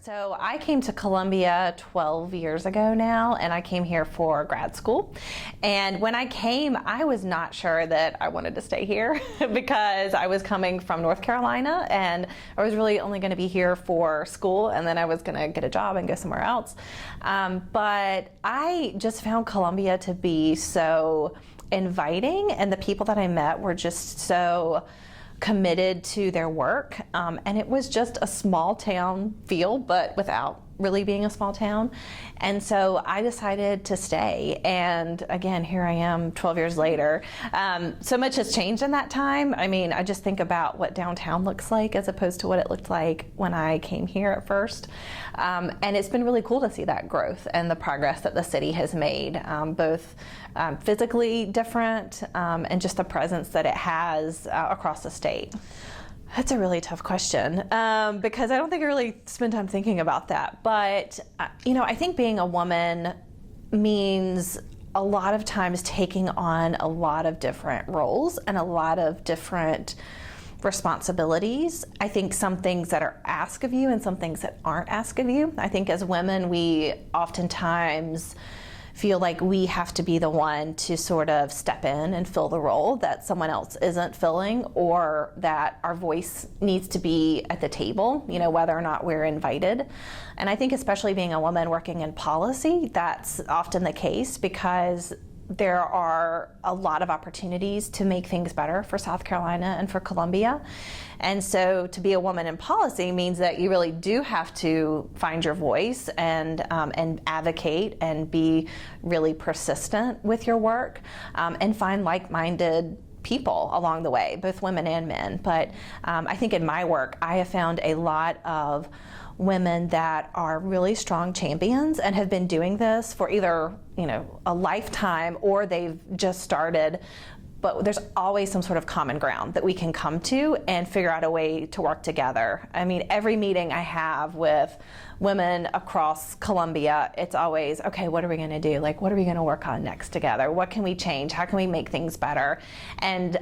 So I came to Columbia 12 years ago now, and I came here for grad school. And when I came, I was not sure that I wanted to stay here because I was coming from North Carolina, and I was really only going to be here for school, and then I was going to get a job and go somewhere else. But I just found Columbia to be so inviting, and the people that I met were just so committed to their work, and it was just a small town feel, but without really being a small town. And so I decided to stay, and again, here I am 12 years later. So much has changed in that time. I mean, I just think about what downtown looks like as opposed to what it looked like when I came here at first. And it's been really cool to see that growth and the progress that the city has made, both physically different and just the presence that it has across the state. That's a really tough question because I don't think I really spend time thinking about that. But, I think being a woman means a lot of times taking on a lot of different roles and a lot of different responsibilities. I think some things that are asked of you and some things that aren't asked of you. I think as women, we oftentimes feel like we have to be the one to sort of step in and fill the role that someone else isn't filling, or that our voice needs to be at the table, whether or not we're invited. And I think especially being a woman working in policy, that's often the case because there are a lot of opportunities to make things better for South Carolina and for Columbia. And so to be a woman in policy means that you really do have to find your voice and advocate and be really persistent with your work, and find like-minded people along the way, both women and men. But I think in my work, I have found a lot of women that are really strong champions and have been doing this for either, a lifetime or they've just started. But there's always some sort of common ground that we can come to and figure out a way to work together. I mean, every meeting I have with women across Columbia, it's always, okay, what are we gonna do? Like, what are we gonna work on next together? What can we change? How can we make things better? And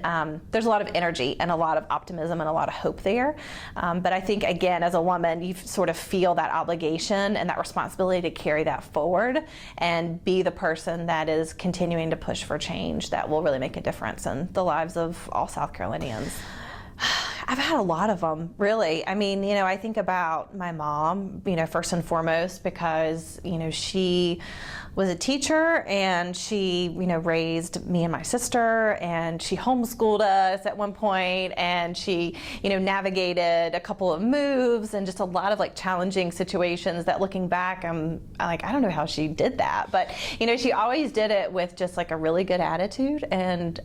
there's a lot of energy and a lot of optimism and a lot of hope there. But I think, again, as a woman, you sort of feel that obligation and that responsibility to carry that forward and be the person that is continuing to push for change that will really make a difference in the lives of all South Carolinians. I've had a lot of them, really. I mean, I think about my mom, first and foremost, because, she was a teacher and she, raised me and my sister, and she homeschooled us at one point, and she, navigated a couple of moves and just a lot of challenging situations that, looking back, I'm like, I don't know how she did that. But, she always did it with just a really good attitude and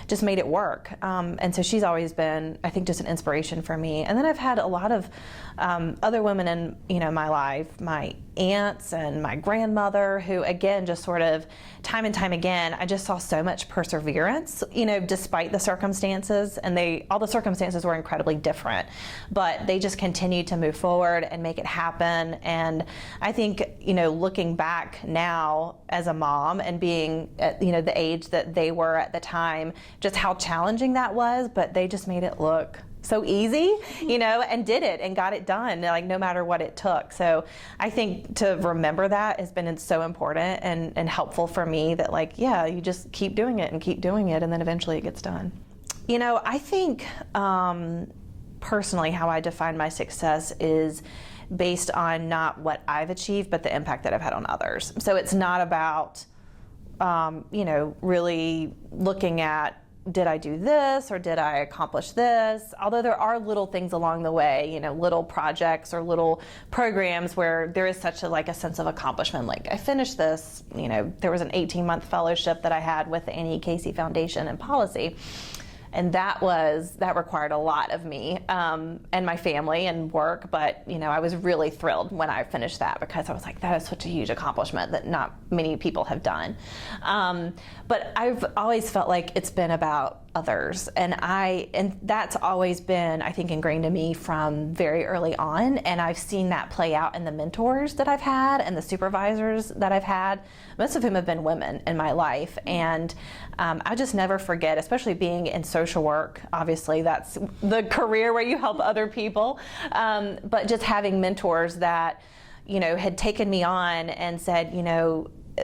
just made it work. And so she's always been, I think, just an inspiration for me. And then I've had a lot of other women in, my life, my aunts and my grandmother, who, again, just sort of time and time again, I just saw so much perseverance, despite the circumstances, and all the circumstances were incredibly different, but they just continued to move forward and make it happen. And I think, looking back now as a mom and being at, the age that they were at the time, just how challenging that was, but they just made it look so easy, and did it and got it done, no matter what it took. So I think to remember that has been so important and helpful for me, that you just keep doing it, and then eventually it gets done. I think personally how I define my success is based on not what I've achieved, but the impact that I've had on others. So it's not about, really looking at, did I do this or did I accomplish this? Although there are little things along the way, little projects or little programs where there is such a sense of accomplishment. Like, I finished this, there was an 18-month fellowship that I had with the Annie Casey Foundation in policy. And that required a lot of me and my family and work, but I was really thrilled when I finished that, because I was like, that is such a huge accomplishment that not many people have done. But I've always felt like it's been about others. And that's always been, I think, ingrained in me from very early on. And I've seen that play out in the mentors that I've had and the supervisors that I've had, most of whom have been women in my life. And I just never forget, especially being in social work. Obviously, that's the career where you help other people. But just having mentors that, had taken me on and said,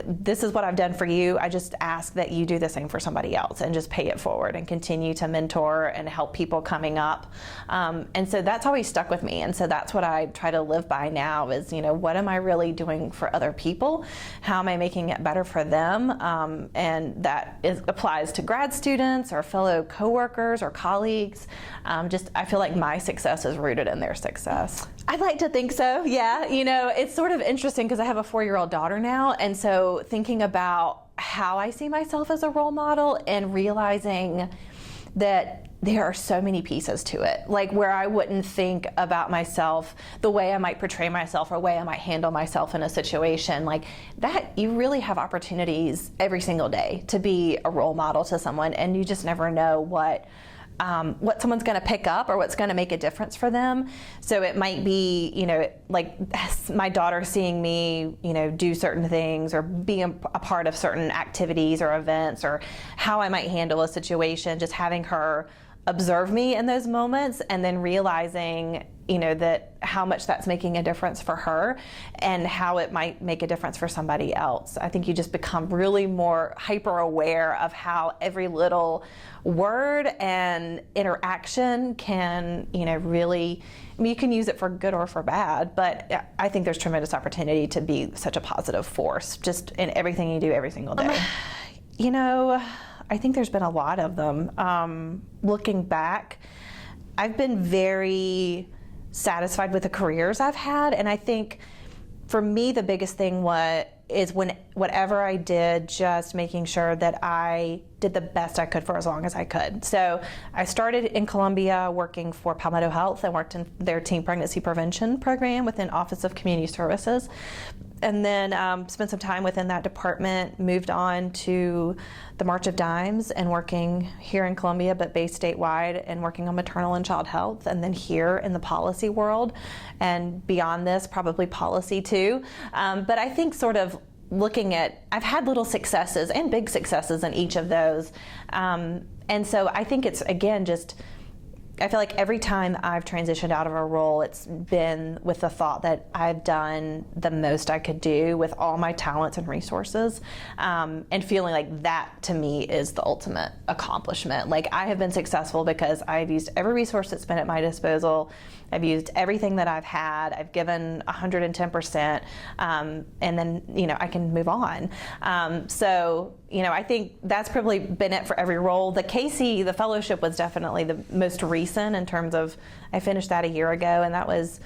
this is what I've done for you. I just ask that you do the same for somebody else and just pay it forward and continue to mentor and help people coming up. And so that's always stuck with me. And so that's what I try to live by now is, what am I really doing for other people? How am I making it better for them? And that applies to grad students or fellow coworkers or colleagues. I feel like my success is rooted in their success. I'd like to think so, yeah. It's sort of interesting because I have a 4-year-old daughter now, and so thinking about how I see myself as a role model and realizing that there are so many pieces to it, like where I wouldn't think about myself the way I might portray myself or way I might handle myself in a situation like that. You really have opportunities every single day to be a role model to someone, and you just never know what someone's going to pick up or what's going to make a difference for them. So it might be, like my daughter seeing me, do certain things or be a part of certain activities or events, or how I might handle a situation, just having her observe me in those moments and then realizing, that how much that's making a difference for her and how it might make a difference for somebody else. I think you just become really more hyper aware of how every little word and interaction can, really, you can use it for good or for bad, but I think there's tremendous opportunity to be such a positive force just in everything you do every single day. I think there's been a lot of them. Looking back, I've been very satisfied with the careers I've had, and I think for me the biggest thing whatever I did, just making sure that I did the best I could for as long as I could. So I started in Columbia working for Palmetto Health and worked in their teen pregnancy prevention program within Office of Community Services, and then spent some time within that department, moved on to the March of Dimes and working here in Columbia but based statewide and working on maternal and child health, and then here in the policy world, and beyond this probably policy too. But I think sort of looking at, I've had little successes and big successes in each of those. And so I think it's, again, I feel like every time I've transitioned out of a role, it's been with the thought that I've done the most I could do with all my talents and resources, and feeling like that to me is the ultimate accomplishment. Like, I have been successful because I've used every resource that's been at my disposal. I've used everything that I've had. I've given 110%, and then, I can move on. So, I think that's probably been it for every role. The KC, the fellowship, was definitely the most recent in terms of, I finished that a year ago, and that was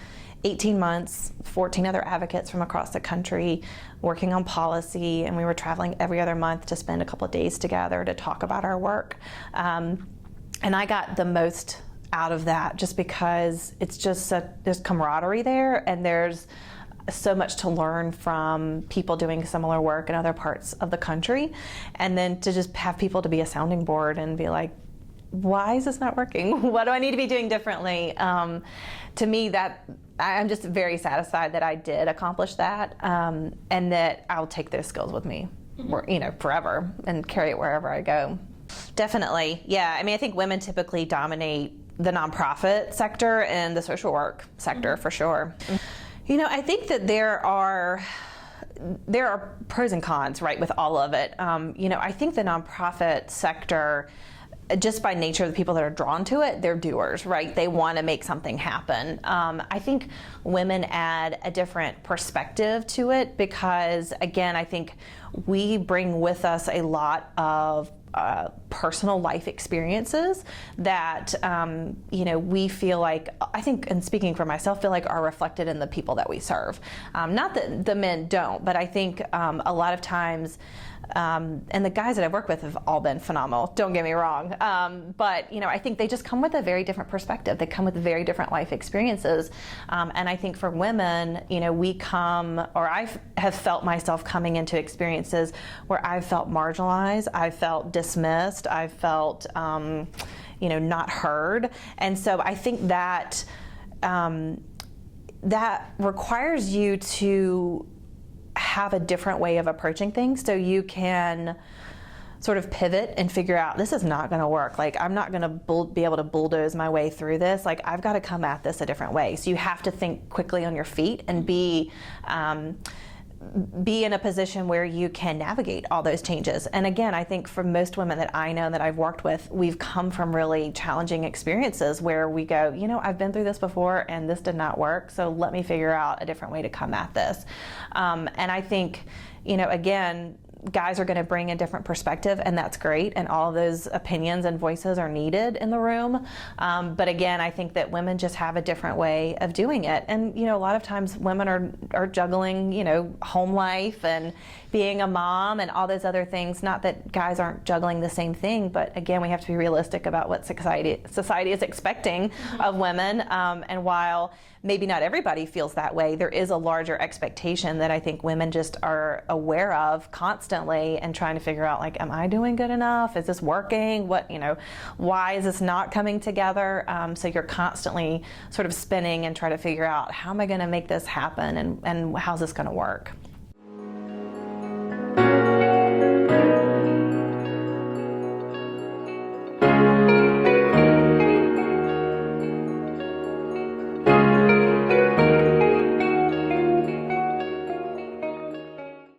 18 months, 14 other advocates from across the country working on policy, and we were traveling every other month to spend a couple of days together to talk about our work. And I got the most out of that just because it's just there's camaraderie there, and there's so much to learn from people doing similar work in other parts of the country, and then to just have people to be a sounding board and be like, why is this not working? What do I need to be doing differently? To me, that I'm just very satisfied that I did accomplish that, and that I'll take those skills with me, forever, and carry it wherever I go. Definitely, yeah. I think women typically dominate the nonprofit sector and the social work sector for sure. I think that there are pros and cons, right, with all of it. I think the nonprofit sector, just by nature of the people that are drawn to it, they're doers, right? They want to make something happen. I think women add a different perspective to it because, again, I think we bring with us a lot of personal life experiences that, we feel like, I think, and speaking for myself, feel like are reflected in the people that we serve. Not that the men don't, but I think a lot of times And the guys that I've worked with have all been phenomenal, don't get me wrong. But, you know, I think they just come with a very different perspective. They come with very different life experiences. And I think for women, you know, we come, or I have felt myself coming into experiences where I've felt marginalized, I've felt dismissed, I've felt, you know, not heard. And so I think that that requires you to have a different way of approaching things, so you can sort of pivot and figure out, this is not going to work. Like, I'm not going to be able to bulldoze my way through this. Like, I've got to come at this a different way. So you have to think quickly on your feet and be in a position where you can navigate all those changes. And again, I think for most women that I know that I've worked with, we've come from really challenging experiences where we go, you know, I've been through this before and this did not work, so let me figure out a different way to come at this. And I think, you know, again, guys are going to bring a different perspective, and that's great, and all of those opinions and voices are needed in the room. But again, I think that women just have a different way of doing it. And, you know, a lot of times women are juggling, you know, home life and being a mom and all those other things. Not that guys aren't juggling the same thing, but again, we have to be realistic about what society is expecting of women. And while maybe not everybody feels that way, there is a larger expectation that I think women just are aware of constantly and trying to figure out, like, am I doing good enough? Is this working? What, you know, why is this not coming together? So you're constantly sort of spinning and trying to figure out, how am I going to make this happen, and how's this going to work?